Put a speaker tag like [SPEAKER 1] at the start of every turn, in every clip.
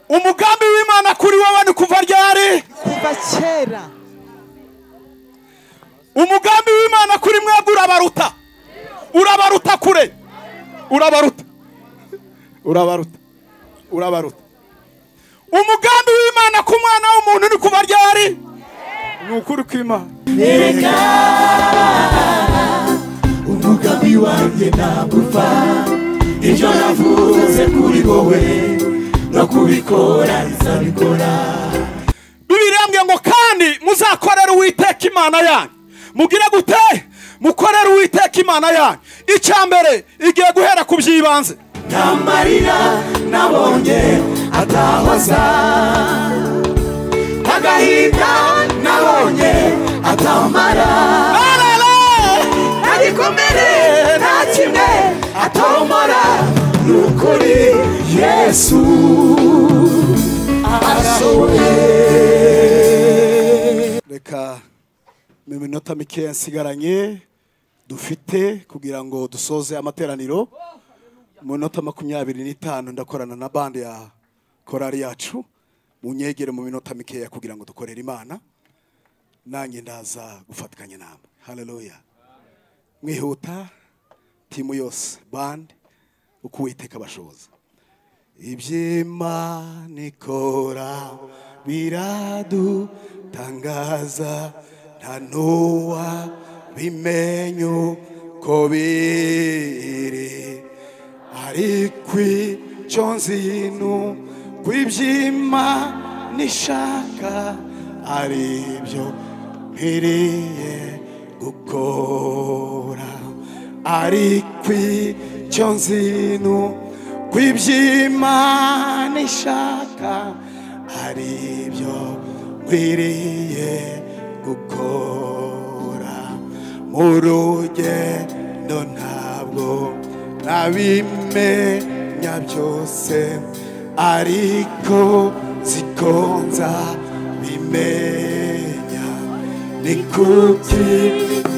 [SPEAKER 1] umugambi w'Imana kuri wowe ni kuva ryari?
[SPEAKER 2] kuva kera.
[SPEAKER 1] umugambi w'Imana kuri mwebwe urabaruta. urabaruta kure. urabaruta. umugambi w'Imana ku mwana w'umuntu ni kuva ryari? ni ukuri kw'Imana.
[SPEAKER 3] Erega umugambi wanjye ntagufa, ibyo navuze kuri wowe no kubikora izabikora.
[SPEAKER 1] Bibiliya mbwiye ngo kandi muzakorera Uwiteka Imana yanyu. mugire gute? mukorera Uwiteka Imana yanyu. icyambere igiye guhera ku by'ibanze.
[SPEAKER 3] Namarira nabonye atahoza, agahinda nabonye atamara, nagikomere nta kimwe atomora. Nukuri Yesu arashoboye.
[SPEAKER 1] Reka mu minota mike nsigaranye dufite kugira ngo dusoze amateraniro. mu minota 25 ndakorana na bande ya korari yacu. munyegere mu minota mikeya kugira ngo dukorere Imana. nanjye ndaza gufatikanya namwe. Haleluya. mwihuta timu yose bande uko Uwiteka bashoboza. iby'Imana ikora biradutangaza, nta n'uwa bimenya uko biri, ariko icyo nzi nuko iby'Imana ishaka ari byo nkwiriye gukora. ariko icyo nzi nuko iby'Imana ishaka ari byo nkwiriye gukora. mu rugendo ntabwo nabimenya byose, ariko zikonza bimenya. ni kuki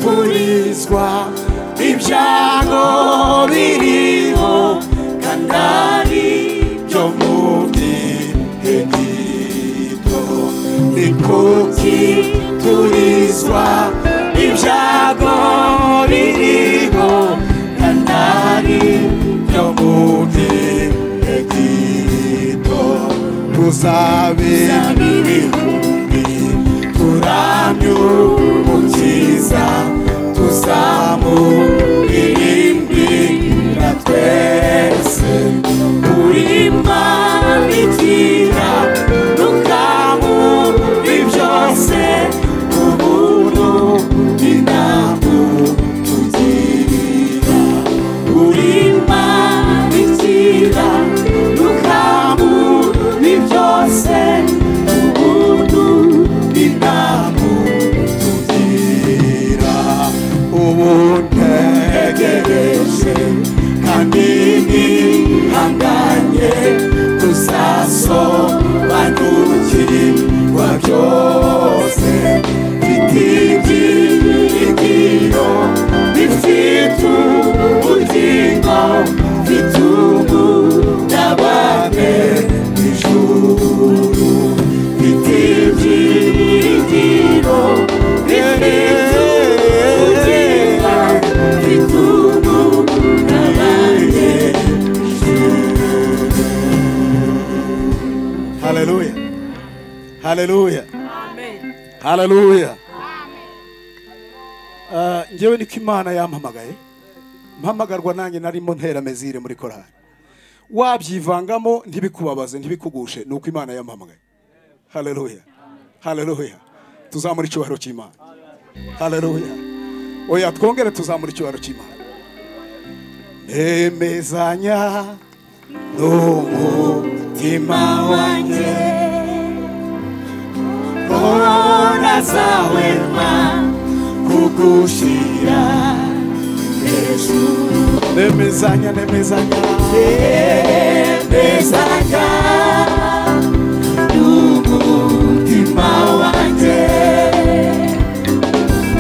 [SPEAKER 1] turizwa ibyago biriho, kandi ari byo mu gihe gito. ni kuki turizwa ibyago biriho, kandi ari byo mu gihe gito. tuzabe ibihumbi turamye umukiza, tuzamuririmbira twese. Imana igira nukamuri byose, ubuntu inambu tugirira. Imana igira nukamuri byose, ubuntu inambu tugirira. ubuntegereje kandi nihanganye, tuzasobanukirwa byose. mfite ibyiringiro bifite ubugingo, mfite ubudabane bw'ijuru. mfite ibyiringiro bifite ubugingo, mfite ubudabane bw'ijuru. Haleluya. Haleluya.
[SPEAKER 2] Amen.
[SPEAKER 1] Haleluya. Ngewe niko Imana yampamagaye. mpamagarwa nanjye narimo ntera mezire muri korari. wabyivangamo ntibikubabaze ntibikugushe, nuko Imana yampamagaye. Haleluya. Haleluya. tuzamura icyubahiro cy'Imana. Haleluya. oya twongere tuzamura icyubahiro cy'Imana. nemezanya n'umutima wanjye
[SPEAKER 3] ntazahwema kugushira hejuru.
[SPEAKER 1] nemezanya
[SPEAKER 3] n'umutima wanjye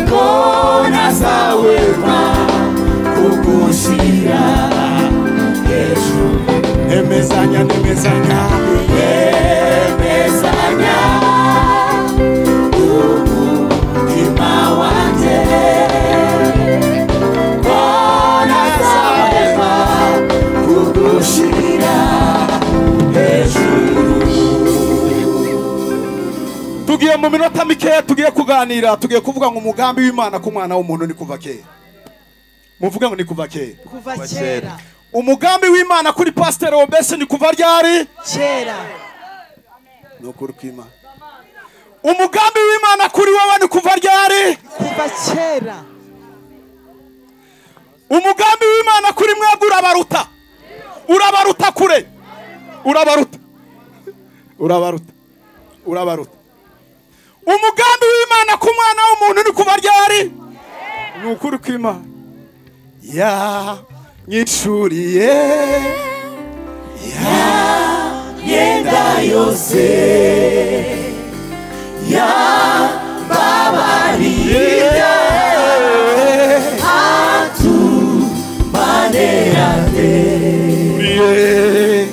[SPEAKER 3] ko ntazahwema kugushira hejuru.
[SPEAKER 1] nemezanya tugiye mu minota mikeya tugiye kuganira, tugiye kuvuga ngo umugambi w'Imana ku mwana w'umuntu ni kuva kera. Muvuga ngo ni kuva kera.
[SPEAKER 2] Kuva kera.
[SPEAKER 1] Umugambi w'Imana kuri Pastor Obese ni kuva ryari?
[SPEAKER 2] Kera.
[SPEAKER 1] No kuri kw'Imana. Umugambi w'Imana kuri wowe ni kuva ryari?
[SPEAKER 2] Kuva kera.
[SPEAKER 1] Umugambi w'Imana kuri mwebwe urabaruta. Urabaruta kure. Urabaruta. Urabaruta. Urabaruta. Umugambi w'Imana ku mwana w'umuntu ni kuva ryari? Ni ukuri kw'Imana. Ya nyishuriye ya
[SPEAKER 3] yenda yose ya babarira atumanerate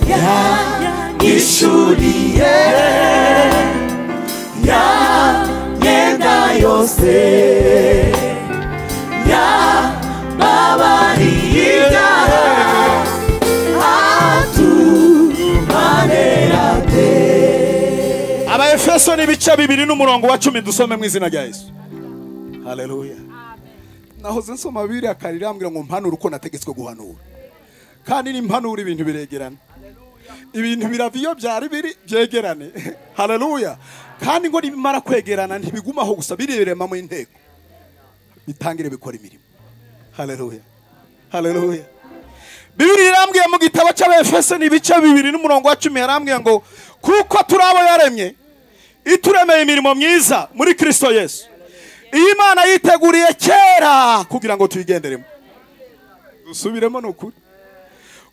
[SPEAKER 3] ya nyishuriye ya yenda yose ya babarira atumanerate.
[SPEAKER 1] Abaefeso ni ibice 2 n'umurongo wa 10 dusome mu izina rya Yesu. Haleluya. Nahoze nsoma Bibiliya karirambira ngo mpanura uko nategetswe guhanura. Kandi ni mpanura ibintu biregerana. Ibintu biraviyo byari biri byegerane. Haleluya. Kandi ngo nibimara kwegerana ntibigumaho gusa birirema mu inteko. Bitangire bikora imirimo. Haleluya. Haleluya. Bibiliya irambwiye mu gitabo cy'Abefeso ni ibice 2 n'umurongo wa 10 yarambwiye ngo kuko turabo yaremye ituremeye imirimo myiza muri Kristo Yesu. Iyi Imana yiteguriye kera kugira ngo tuyigenderemo. Dusubiremo n'ukuri.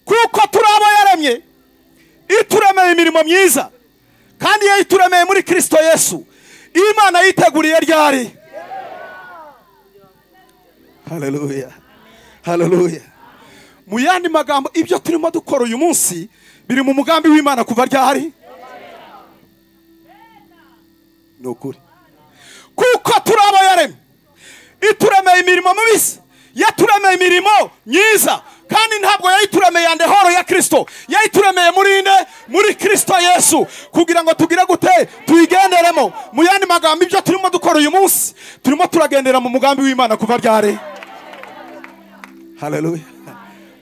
[SPEAKER 1] Kuko turabo yaremye ituremeye imirimo myiza kandi yituremeye muri Kristo Yesu. Iyi Imana yiteguriye ryari? Haleluya. Haleluya. Mu yandi magambo ibyo turimo dukora uyu munsi biri mu mugambi w'Imana kuva ryari? Nukuri. Kuko turabo yaremye ituremeye imirimo mibisi yaturemeye imirimo myiza kandi ntabwo yayituremeye ande horo ya Kristo, yayituremeye muri Kristo Yesu kugira ngo tugire gute tuyigenderemo. Mu yandi magambo ibyo turimo dukora uyu munsi turimo turagendera mu mugambi w'Imana kuva ryari? Haleluya.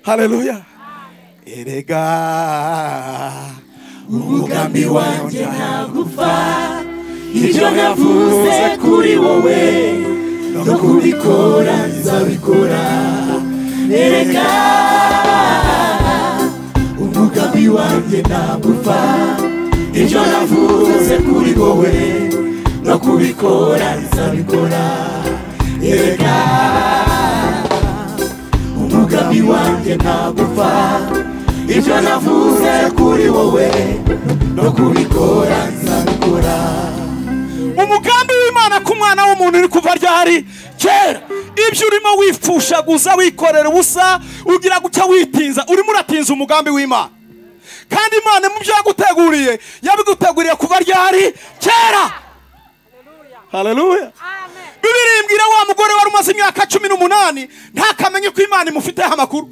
[SPEAKER 1] Haleluya. Erega
[SPEAKER 3] umugambi wanjye ntagupfa, ibyo navuze kuri wowe no kubikora nzabikora. Erega umugambi wanjye ntagupfa, ibyo navuze kuri wowe no kubikora nzabikora. Erega umugambi wanjye ntagupfa, ibyo navuze kuri wowe no kubikora nzabikora.
[SPEAKER 1] Umugambi w'Imana ku mwana w'umuntu ni kuva ryari? Kera. Ibyo urimo wipfushaguza wikorera ubusa ugira gucya witinza, urimo uratinza umugambi w'Imana. Kandi Imana mu byo yaguteguriye yabiguteguriye kuva ryari? Kera. Haleluya. Bibiliya imbwira wa mugore wari umaze imyaka 18 ntakamenye ko Imana imufiteho amakuru.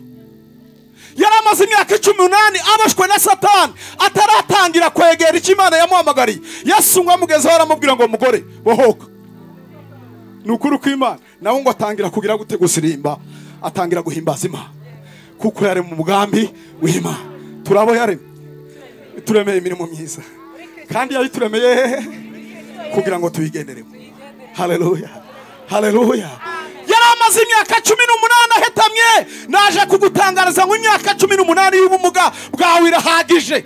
[SPEAKER 1] Yari amaze imyaka 18 abashwe na Satani ataratangira kwegera icyo Imana yamuhamagariye. Yesu ngo amugezeho aramubwira ngo mugore bohoka. Nukuri ko Imana nawe ngo atangira kugira gute gusirimba, atangira guhimbaza Imana kuko yari mu mugambi w'Imana. Turabo yaremye turemeye imirimo myiza kandi yayituremeye kugira ngo tuyigenderemo. Haleluya. Haleluya. Yari amaze imyaka 18 ahetamye. Naje kugutangariza ngo imyaka 18 y'ubumuga bwawe irahagije.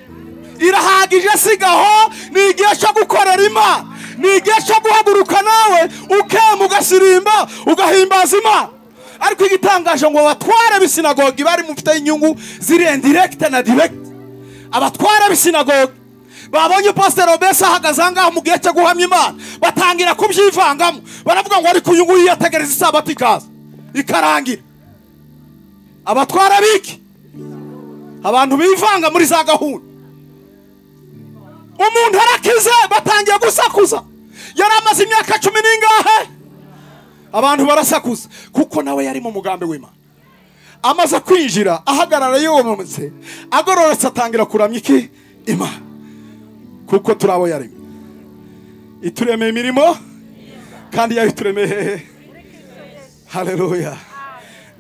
[SPEAKER 1] Irahagije sigaho ni igihe cyo gukorera Imana. Ni igihe cyo guhaguruka nawe ukema ugasirimba ugahimbaza Imana. Ariko igitangaje ngo abatware b'isinagogi bari mufite inyungu ziri indirect na direct. Abatware b'isinagogi babonye Pastor Obese ahagaze ngaho mu gihe cyo guhamya Imana batangira kubyivangamo. Baravuga ngo ari kunyungu yiyategereza isabato ikaza ikarangira. Abatwara biki abantu bivanga muri za gahunda. Umuntu arakize batangiye gusakuza. Yari amaze imyaka 10 n'ingahe abantu barasakuza kuko nawe yari mu mugambi w'Imana. Amaze kwinjira ahagarara yometse agororotse atangira kuramya iki Imana kuko turabo yaremye. ituremeye imirimo kandi yayituremeye. Haleluya.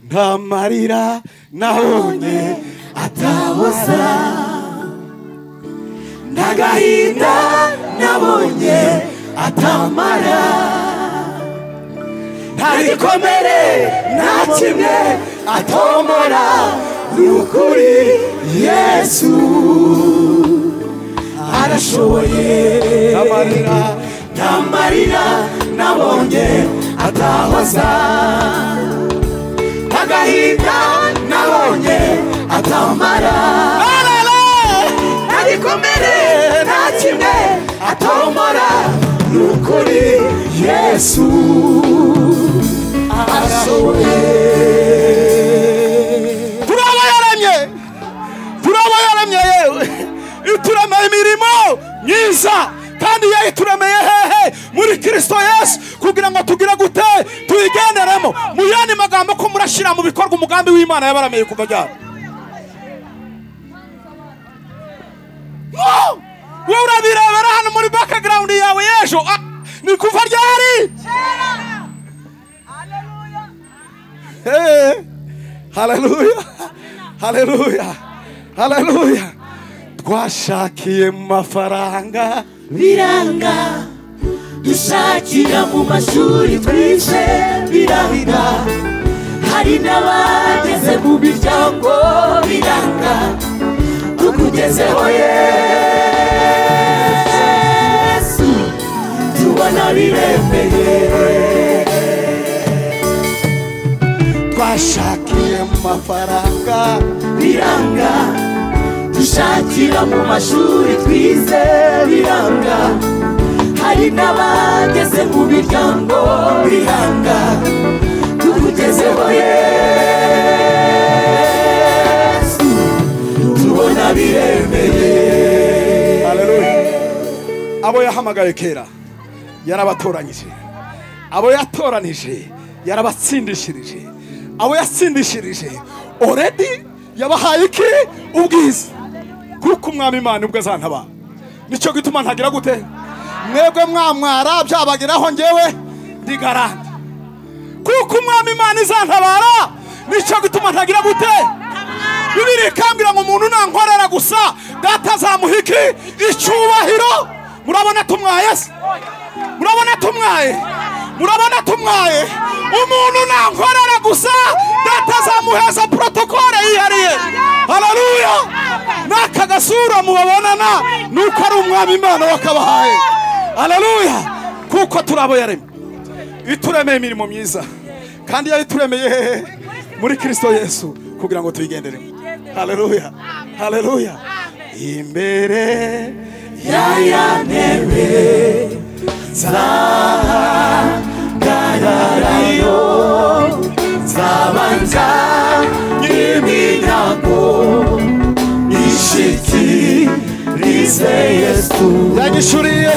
[SPEAKER 1] Nta marira nabonye atahoza, nta gahinda nabonye atamara, nta gikomere nta kimwe atomora. Nukuri Yesu arashoboye. Nta marira nabonye atahoza, nta gahinda nabonye atamara, nta gikomere nta kimwe atomora. Nukuri Yesu arashoboye. Turaba yaramye yewe, ituremeye imirimo myiza kandi yayituremeye hehe? Muri Kristo Yesu, kugira ngo tugire gute? Tuyigenderemo. Mu yandi magambo, ko murashira mu bikorwa umugambi w'Imana yabarameye kuva ryari. Wowe urabirebera hano muri background yawe y'ejo, ni kuva ryari? Haleluya, haleluya, haleluya. Twashakiye mu mafaranga
[SPEAKER 3] biranga, dushakira mu mashuri twize biranga, hari n'abageze mu miryango biranga, tukugezeho Yesu tubona biremeye.
[SPEAKER 1] Twashakiye mu mafaranga
[SPEAKER 3] biranga, dushakira mu mashuri twize biranga, hari n'abageze mu miryango biranga, tukugezeho Yesu tubona biremeye.
[SPEAKER 1] Haleluya. Abo yahamagaye kera yarabatoranyije, abo yatoranije yarabatsindishirije, abo yatsindishirije already yabahaye iki? Ubwiza. Kuko umwami Imana ubwo azantabara, nicyo gituma ntagira gute? Mwebwe mwamwara byabageraho njyewe ndi garante. Kuko umwami Imana izantabara, nicyo gituma ntagira gute? Bibiri kambira ngo umuntu nankorera gusa data azamuha iki? Icyubahiro. Murabona tumwaye se? Murabona tumwaye? Murabona tumwaye? Umuntu nankorera gusa data azamuheza protokole yihariye. Haleluya. Naka gasura mubabonana nuko ari umwami Imana wakabahaye. Haleluya. Kuko turabo yaremye, ituremeye imirimo myiza kandi yayituremeye muri Kristo Yesu kugira ngo tuyigendere. Haleluya, haleluya. Imbere
[SPEAKER 3] ya ntebe zahagararayo, zabanza iminyago ishikirize Yesu.
[SPEAKER 1] yanyishuriye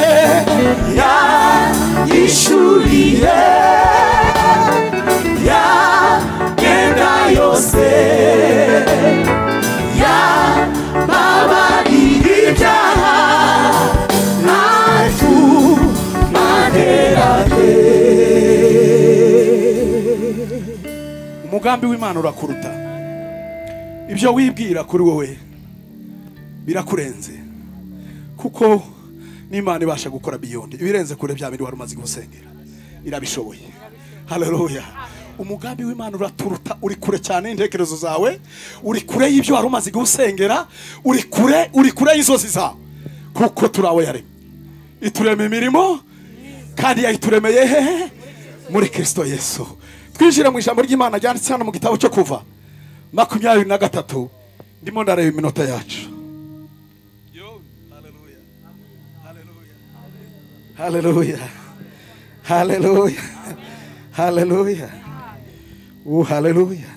[SPEAKER 3] ya genda yose, ya babariye ibyaha atumanerane.
[SPEAKER 1] umugambi w'Imana urakuruta. Ibyo wibwira kuri wowe birakurenze, kuko n'Imana ibasha gukora beyond ibirenze kure bya bindi wari umaze gusengera. Irabishoboye. Haleluya. Umugambi w'Imana uraturuta, uri kure cyane intekerezo zawe, uri kure y'ibyo wari umaze gusengera, uri kure y'inzozi zawe. Kuko turawe yaremye, ituremeye imirimo kandi yayituremeye hehe? Muri Kristo Yesu. Twinjire mu ijambo ry'Imana ryanditse hano mu gitabo cyo Kuva 23. Ndimo ndareba iminota yacu. Haleluya, haleluya, haleluya, haleluya.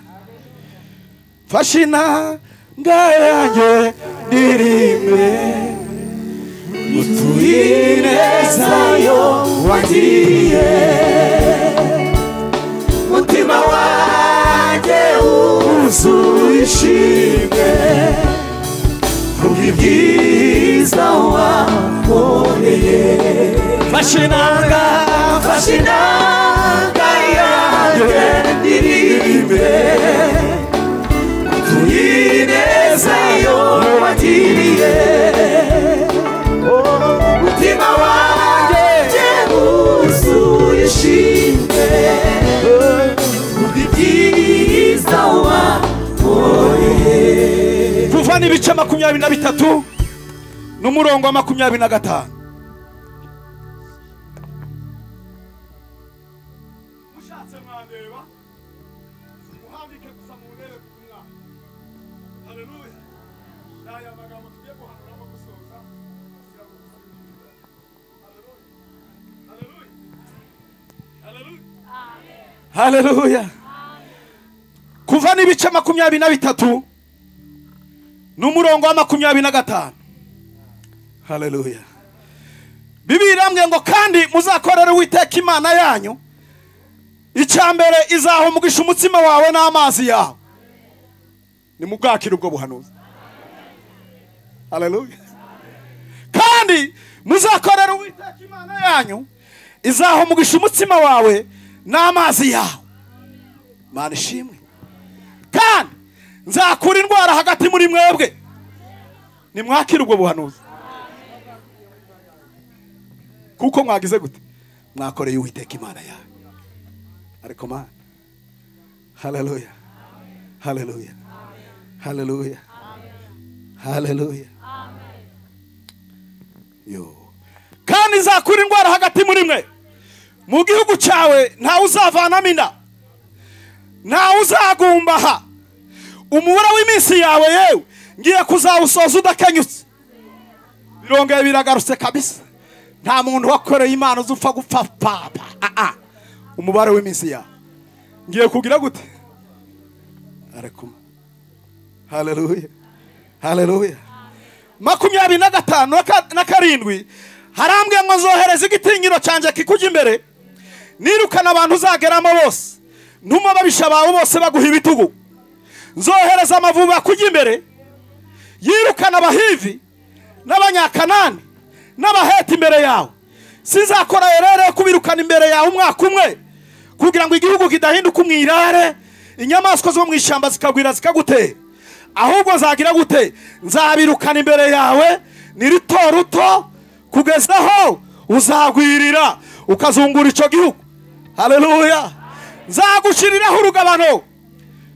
[SPEAKER 1] Fashina ngayange ndirimbe,
[SPEAKER 3] utuinezayo wangiriye, mutima wanjye wuzuye ishimwe, kubw'ibyiza wankoreye.
[SPEAKER 1] fashe inanga
[SPEAKER 3] yanjye ndirimbe tuyineza yo wagiriye umutima wanjye wuzuye ishimwe kubw'ibyiza wankoreye.
[SPEAKER 1] kuva n'ibice 23 n'umurongo wa 25. mushatse mwandeba muhambike gusa mu ntebe kumwana. Haleluya. Aya magambo tugiye guhanuramo gusoza. Haleluya. Haleluya. Kuva n'ibice 23 n'umurongo wa 25. Haleluya. Bibiliya irambwiye ngo kandi muzakorera Uwiteka Imana yanyu, icyambere izahumugisha umutsima wawe n'amazi yawe. Nimubwakire ubwo buhanuzi. Haleluya. Kandi muzakorera Uwiteka Imana yanyu, izahumugisha umutsima wawe n'amazi yawe. Mana ishimwe. Kandi nzakura indwara hagati muri mwebwe. Nimwakire ubwo buhanuzi. Kuko mwagize gute? Mwakoreye Uwiteka Imana yawe. Ariko Mana. Haleluya. Haleluya. Haleluya. Haleluya. Yo. Kandi nzakura indwara hagati muri mwe. Mu gihugu cyawe nta uzavanamo inda, nta uzagumbaha. Umubura w'iminsi yawe yewe ngiye kuzawusoza udakanyutse. Birongeye biragarutse kabisa. Nta muntu wakoreye Imana uzupfa gupfa papa. Umubare w'iminsi yawe ngiye kugira gute? Ariko haleluya. Haleluya. 25:7 harambwiye ngo nzohereza igitinyiro cyanjye kikujya imbere, nirukana abantu uzageramo bose, ntuma babisha bawe bose baguha ibitugu. Nzohereza amavubi akujya imbere, yirukana abahivi n'abanyakanani n'abaheti imbere yawe. Sinzakora rero kubirukana imbere yawe umwaka umwe kugira ngo igihugu kidahinduka umwirare, inyamaswa zo mu ishyamba zikagwira zikagutera. Ahubwo zagira gute? Nzabirukana imbere yawe ni ruto ruto kugeza aho uzagwirira ukazungura icyo gihugu. Haleluya. Nzagushiriraho urugabano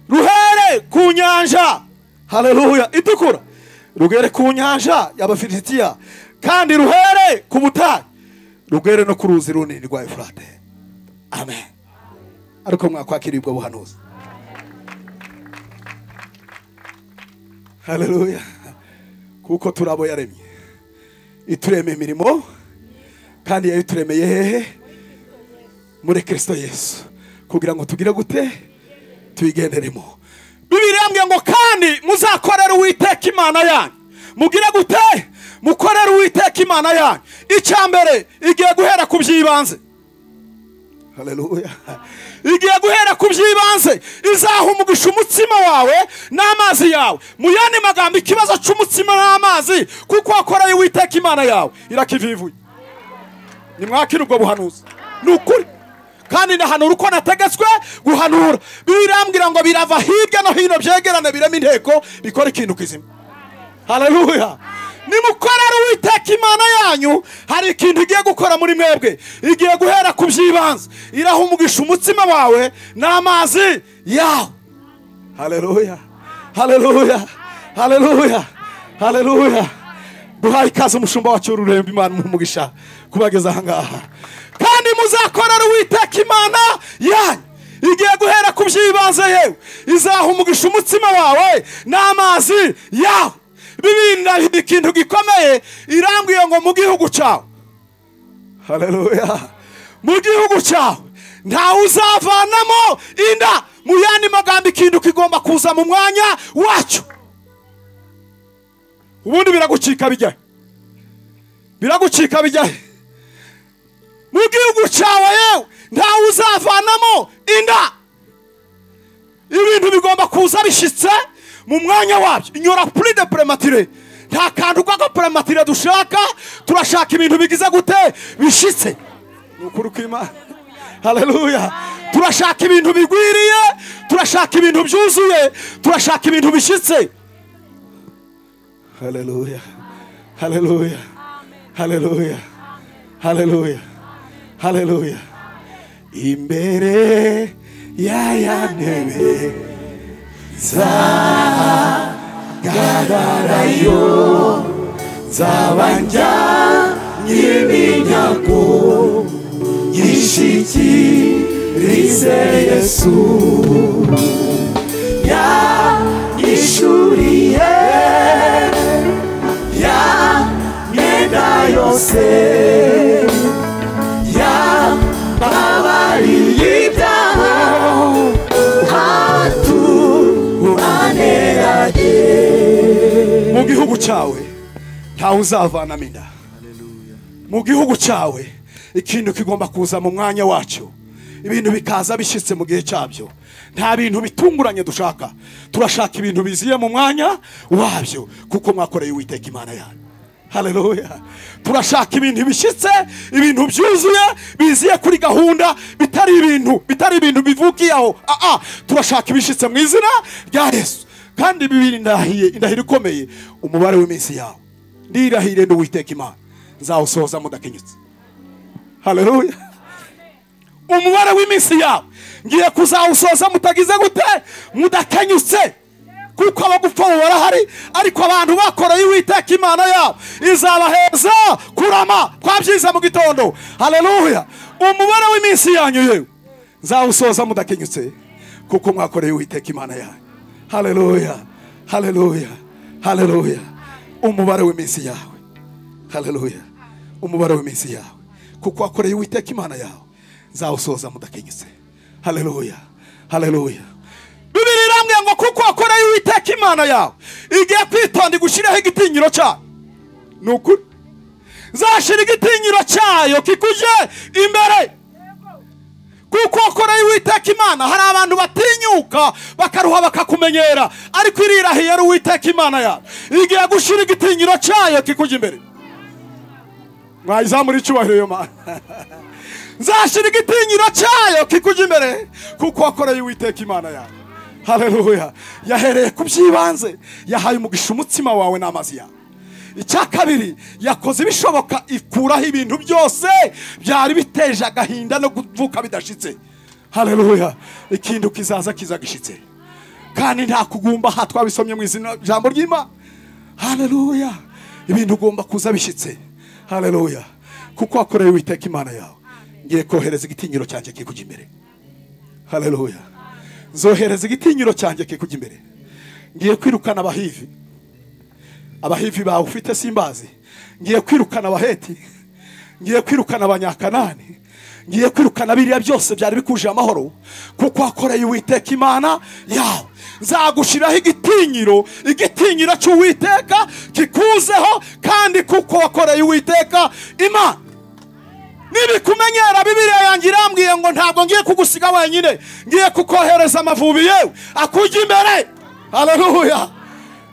[SPEAKER 1] ruhere ku nyanja. Haleluya. Itukura rugere ku nyanja y'Abafilisitiya, kandi ruhere ku butayu rugere no ku ruzi runini rwa Efurate. Amen. Ariko mwakwakira ubwo buhanuzi. Haleluya. Kuko turabo yaremye itureme imirimo, kandi yayituremeye hehe? Muri Kristo Yesu, kugira ngo tugire gute? Tuyigenderemo. Bibiliya irambwiye ngo kandi muzakorera Uwiteka Imana yanyu. Mugire gute? Mukorera Uwiteka Imana yanyu. Icyambere igiye guhera ku byibanze. Haleluya. Igiye guhera ku byibanze, izahumugisha umutsima wawe n'amazi yawe. Mu yandi magambo, ikibazo cy'umutsima n'amazi kuko wakoreye Uwiteka Imana yawe irakivivuye. Nimwakire ubwo buhanuzi. Nukuri. Kandi ndahanura uko nategetswe guhanura. Birambwira ngo birava hirya no hino byegerane birema inteko bikora ikintu kizima. Haleluya. Nimukorera Uwiteka Imana yanyu, hari ikintu igiye gukora muri mwebwe. Igiye guhera ku byibanze, irahumugisha umutsima wawe n'amazi yawe. Haleluya. Haleluya. Haleluya. Haleluya. Duhaye ikaze umushumba wacu ururembe, Imana umugisha kubageza aha ngaha. Kandi muzakorera Uwiteka Imana yanyu, igiye guhera ku byibanze yewe izahumugisha umutsima wawe n'amazi yawe. Bibinda ikintu gikomeye irambwiye ngo mu gihugu cyawe. Haleluya. Mu gihugu cyawe nta uzavanamo inda. Mu yandi magambo, ikintu kigomba kuza mu mwanya wacyo. Ubundi biragucika bijyahe? Biragucika bijyahe? Mu gihugu cyawe yewe nta uzavanamo inda. Ibintu bigomba kuza bishitse mu mwanya wabyo. Inyura plus de prématuré. nta kantu k'agapramatire dushaka, turashaka ibintu bigize gute bishitse. Ni ukuri kw'Imana. Haleluya. Turashaka ibintu bigwiriye, turashaka ibintu byuzuye, turashaka ibintu bishitse. Haleluya. Haleluya. Haleluya. Haleluya. Haleluya. Imbere ya ntebe zagararayo, zabanja n'iminyago yishikirize Yesu yanyishuriye ya myenda yose yambabariye ibyaha hatubaneranye. Mu gihugu cyawe ntawe uzavanamo inda. Mu gihugu cyawe ikintu kigomba kuza mu mwanya wacyo, ibintu bikaza bishitse mu gihe cyabyo. Nta bintu bitunguranye dushaka, turashaka ibintu biziye mu mwanya wabyo, kuko mwakoreye Uwiteka Imana yanyu. Haleluya. Turashaka ibintu bishitse, ibintu byuzuye, biziye kuri gahunda, bitari ibintu bivugiyeho. Turashaka ibishitse mu izina rya Yesu. Kandi bibiri indahiro ikomeye, umubare w'iminsi yawe ndirahire n'Uwiteka Imana nzawusohoza mudakenyutse. Haleluya. Umubare w'iminsi yawe ngiye kuzawusohoza mutagize gute mudakenyutse, kuko abagupfa barahari, ariko abantu bakoreye Uwiteka Imana yabo izabaheza kurama. Twabyiza mu gitondo. Haleluya. Umubare w'iminsi yanyu yewe nzawusohoza mudakenyutse, kuko mwakoreye Uwiteka Imana yanyu. Haleluya. Haleluya. Haleluya. Umubare w'iminsi yawe. Haleluya. Umubare w'iminsi yawe, kuko wakoreye Uwiteka Imana yawe nzawusohoza mudakenyutse. Haleluya. Haleluya. Bibiri irambwiye ngo kuko wakoreye Uwiteka Imana yawe igiye kwitonda gushiraho igitinyiro cyayo. Nukuri nzashira igitinyiro cyayo kikuje imbere, kuko wakoreye Uwiteka Imana. Hari abantu batinyuka bakaruha bakakumenyera, ariko irirahiye ari Uwiteka Imana yawe igiye gushira igitinyiro cyayo kikuje imbere. Mwayizamura icyubahiro yo Mana. Nzashira igitinyiro cyayo kikuje imbere, kuko wakoreye Uwiteka Imana yawe. Haleluya. Yahereye ku byibanze, yahaye umugisha umutima wawe n'amazi yawe. Icya kabiri, yakoze ibishoboka ikuraho ibintu byose byari biteje agahinda no kuvuka bidashitse. Haleluya. Ikintu kizaza gishitse, kandi nta kugumba. Ha twabisomye mu izina jambo ry'Imana. Haleluya. Ibintu ugomba kuza bishitse. Haleluya. Kuko wakoreye Uwiteka Imana yawe ngiye kohereza igitinyiro cyanjye kikujya imbere. Haleluya. Nzohereza igitinyiro cyanjye kikujya imbere. Ngiye kwirukana abahivi bawe ufite simbazi. Ngiye kwirukana abaheti, ngiye kwirukana abanyakanani, ngiye kwirukana biriya byose byari bikuje amahoro, kuko wakoreye Uwiteka Imana yawe. Nzagushiraho igitinyiro cy'Uwiteka kikuzeho, kandi kuko wakoreye Uwiteka Imana. Nibikumenyera Bibiliya yanjye irambwiye ngo ntabwo ngiye kugusiga wenyine, ngiye kukohereza amavubi yewe akujya imbere. Haleluya.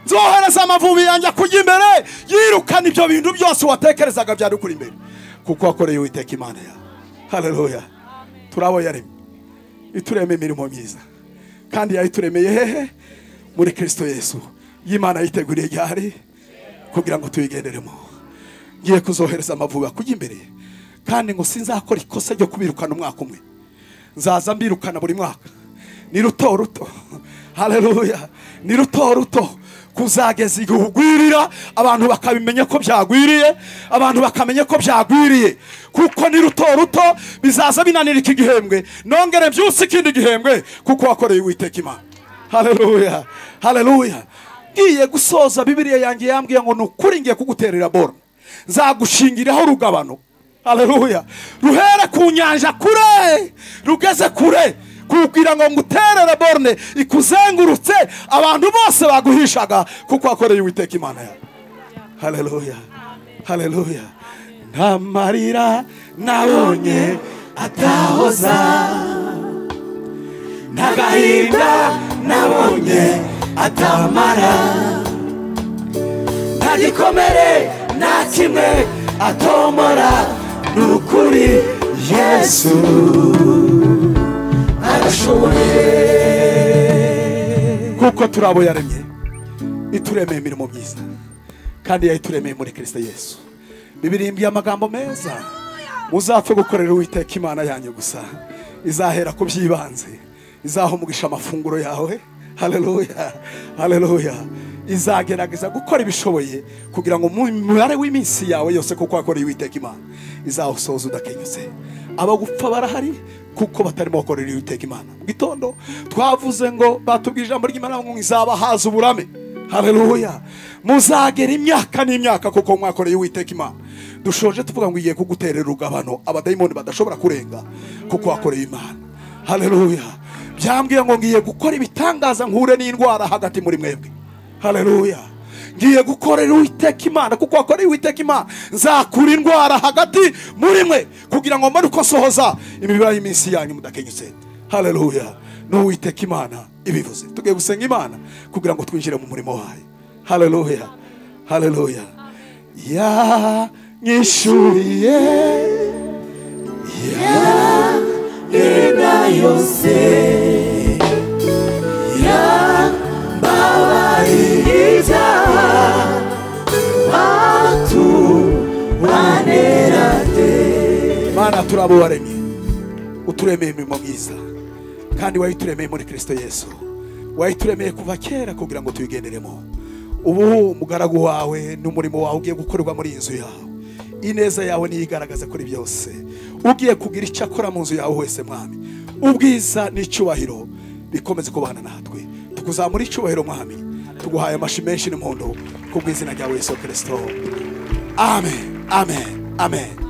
[SPEAKER 1] Nzohereza amavubi yanjye akujya imbere, yirukana ibyo bintu byose watekerezaga byari kuri imbere, kuko wakoreye Uwiteka Imana yawe. Haleluya. Turabo yaremye itureme imirimo myiza, kandi yayituremeye hehe? Muri Kristo Yesu. Y'Imana yiteguriye ryari kugira ngo tuyigenderemo. Ngiye kuzohereza amavubi akujya imbere, kandi ngo sinzakora ikosa ryo kubirukana umwaka umwe. Nzaza mbirukana buri mwaka, ni ruto. Haleluya. Ni ruto kuzageza igihe ugwirira, abantu bakabimenya ko byagwiriye, abantu bakamenya ko byagwiriye, kuko ni ruto bizaza binanira iki gihembwe, nongere byose ikindi gihembwe, kuko wakoreye Uwiteka Imana. Haleluya. Haleluya. Ngiye gusoza Bibiliya yanjye yambwiye ngo nukuri ngiye kuguterera boro, nzagushingiraho rugabano. Haleluya. Ruhere ku nyanja kure, rugeze kure, kugira ngo nguterere borne ikuzengurutse, abantu bose baguhishaga, kuko wakoreye Uwiteka Imana yawe. Haleluya. Haleluya. Nta marira nabonye atahoza, nta gahinda nabonye atamara, nta
[SPEAKER 3] nta gikomere nta kimwe atomora n'ukuri Yesu arashoboye
[SPEAKER 1] kuko turi abo yaremye ituremeye imirimo myiza kandi yayituremeye muri Kristo Yesu. Bibiliya amagambo meza muzapfe gukorera Uwiteka Imana yanyu gusa izahera ku byibanze izahumugisha amafunguro yawe. Haleluya haleluya. Izagerageza gukora ibishoboye kugira ngo mu mubare w'iminsi yawe yose kuko wakoreye Uwiteka Imana izawusoza udakenyutse. Abagupfa barahari kuko batarimo gukorera Uwiteka Imana. Mu gitondo twavuze ngo batubwije ijambo ry'Imana ngo izabahaza uburame. Haleluya. Muzagera imyaka n'imyaka kuko mwakoreye Uwiteka Imana. Dushoje tuvuga ngo igiye kuguterera urugabano abadayimoni badashobora kurenga kuko wakoreye Imana. Haleluya. Byambwiye ngo ngiye gukora ibitangaza nkure n'indwara hagati muri mwebwe. Haleluya. Ngiye gukorera Uwiteka Imana kuko wakoreye Uwiteka Imana. Nzakura indwara hagati muri mwe kugira ngo mbone uko sohoza imibare y'iminsi yanyu mudakenyutse. Haleluya. N'Uwiteka Imana ibivuze. Tugiye gusenga Imana kugira ngo twinjire mu murimo wayo. Haleluya haleluya. Ya nyishuriye ya
[SPEAKER 3] Ena yose ya babaririza watu wanerate.
[SPEAKER 1] Mana turabo waremye uturemeye imirimo myiza kandi wayituremeye muri Kristo Yesu. Wayituremeye kuva kera kugira ngo tuyigenderemo. Ubu umugaragu wawe n'umurimo wawe ugiye gukorerwa muri inzu yawe. Ineza yawe niyigaragaza kuri byose. Ugiye kugira icyo akora mu nzu yawe wese Mwami. Ubwiza n'icyubahiro bikomeze kubana natwe. Tukuzamura icyubahiro Mwami. Tuguhaye amashi menshi n'impundu kubw'izina rya Yesu Kristo. Amen amen amen.